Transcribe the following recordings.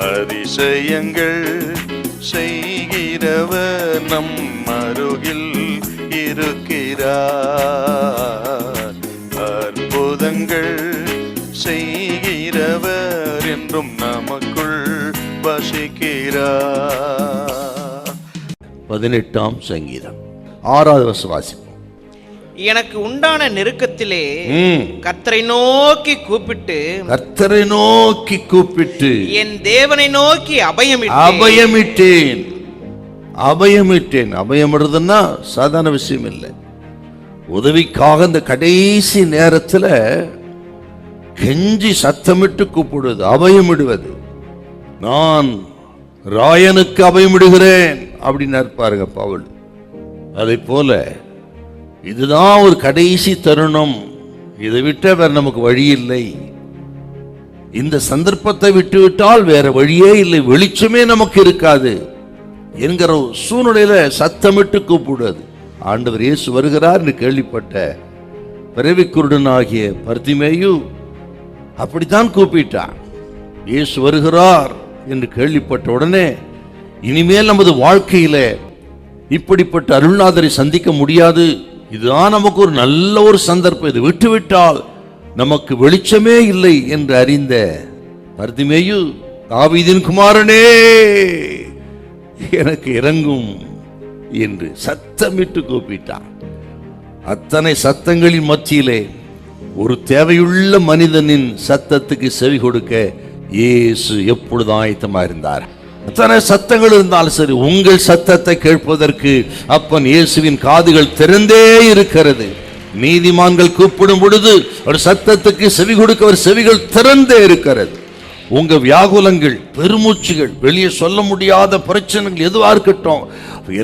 அதிசயங்கள் செய்கிறவர் நம் அருகில் இருக்கிறார். அற்புதங்கள் செய்கிறவர் என்றும் நமக்குள் வசிக்கிறார். 18ஆம் சங்கீதம் 6வது வசனம் வாசிப்போம். எனக்கு உண்டான நெருக்கத்திலே கர்த்தரை நோக்கி கூப்பிட்டு என் தேவனை நோக்கி அபயமிட்டேன். அபயமிடுறதுன்னா சாதாரண விஷயம் இல்லை. உதவிக்காக இந்த கடைசி நேரத்துல கெஞ்சி சத்தமிட்டு கூப்பிடுவது, அபயமிடுவது. நான் ராயனுக்கு அபயமிடுகிறேன் அப்படின்னு இருப்பாருங்க பவுல். அதை போல இதுதான் ஒரு கடைசி தருணம். இதை விட்ட வேற நமக்கு வழி இல்லை. இந்த சந்தர்ப்பத்தை விட்டுவிட்டால் வேற வழியே இல்லை, வெளிச்சமே நமக்கு இருக்காது என்கிற சூழ்நிலையில சத்தமிட்டு கூப்பிடுவது. ஆண்டவர் இயேசு வருகிறார் என்று கேள்விப்பட்ட பிறவிக்குருடனாகிய பர்திமேயு அப்படித்தான் கூப்பிட்டான். இயேசு வருகிறார் என்று கேள்விப்பட்ட உடனே இனிமேல் நமது வாழ்க்கையில இப்படிப்பட்ட அருள்நாதரை சந்திக்க முடியாது, இதுதான் நமக்கு ஒரு நல்ல ஒரு சந்தர்ப்பம், இது விட்டுவிட்டால் நமக்கு வெளிச்சமே இல்லை என்று அறிந்த பர்திமேயு, தாவீதின் குமாரனே எனக்கு இறங்கும் என்று சத்தமிட்டு கூப்பிட்டான். அத்தனை சத்தங்களின் மத்தியிலே ஒரு தேவையுள்ள மனிதனின் சத்தத்துக்கு செவி கொடுக்க இயேசு எப்பொழுது ஆயத்தமா இருந்தார். அத்தனை சத்தங்கள் இருந்தாலும் சரி, உங்கள் சத்தத்தை கேட்பதற்கு அப்பன் இயேசுவின் காதுகள் திறந்தே இருக்கிறது. நீதிமான்கள் கூப்பிடும் பொழுது ஒரு சத்தத்துக்கு செவி கொடுக்க ஒரு செவிகள் திறந்தே இருக்கிறது. உங்க வியாகுலங்கள், பெருமூச்சுகள், வெளியே சொல்ல முடியாத பிரச்சனைகள் எதுவா இருக்கட்டும்,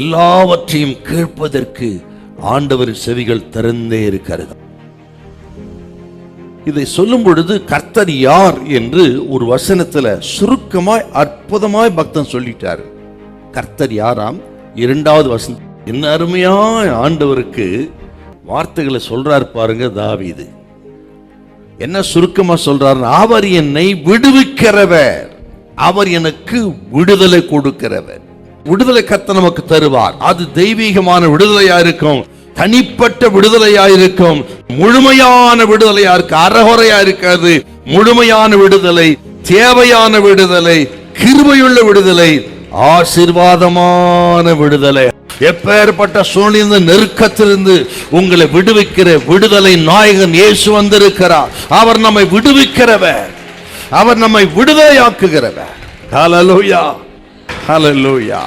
எல்லாவற்றையும் கேட்பதற்கு ஆண்டவர் செவிகள் திறந்தே இருக்கிறது. இதை சொல்லும் பொழுது கர்த்தர் யார் என்று ஒரு வசனத்துல சுருக்கமாய் அற்புதமாய் பக்தன் சொல்லிட்டார். கர்த்தர் யாராம்? 2வது வசனம். என்ன அருமையாய் ஆண்டவருக்கு வார்த்தைகளை சொல்றார் பாருங்க தாவீது. என்ன சுருக்கமா சொல்றார்? அவர் என்னை விடுவிக்கிறவர், அவர் எனக்கு விடுதலை கொடுக்கிறவர். விடுதலை கர்த்தர் நமக்கு தருவார். அது தெய்வீகமான விடுதலையா இருக்கும், தனிப்பட்ட விடுதலையா இருக்கும், முழுமையான விடுதலையா இருக்கு, அறகுறையா இருக்காது. முழுமையான விடுதலை, தேவையான விடுதலை, கிருபையுள்ள விடுதலை, ஆசீர்வாதமான விடுதலை. எப்பேற்பட்ட சூழ்நிலை நெருக்கத்திலிருந்து உங்களை விடுவிக்கிற விடுதலை நாயகன் இயேசு வந்திருக்கிறார். அவர் நம்மை விடுவிக்கிறவர், அவர் நம்மை விடுதலையாக்குகிறவர். ஹல்லேலூயா, ஹல்லேலூயா.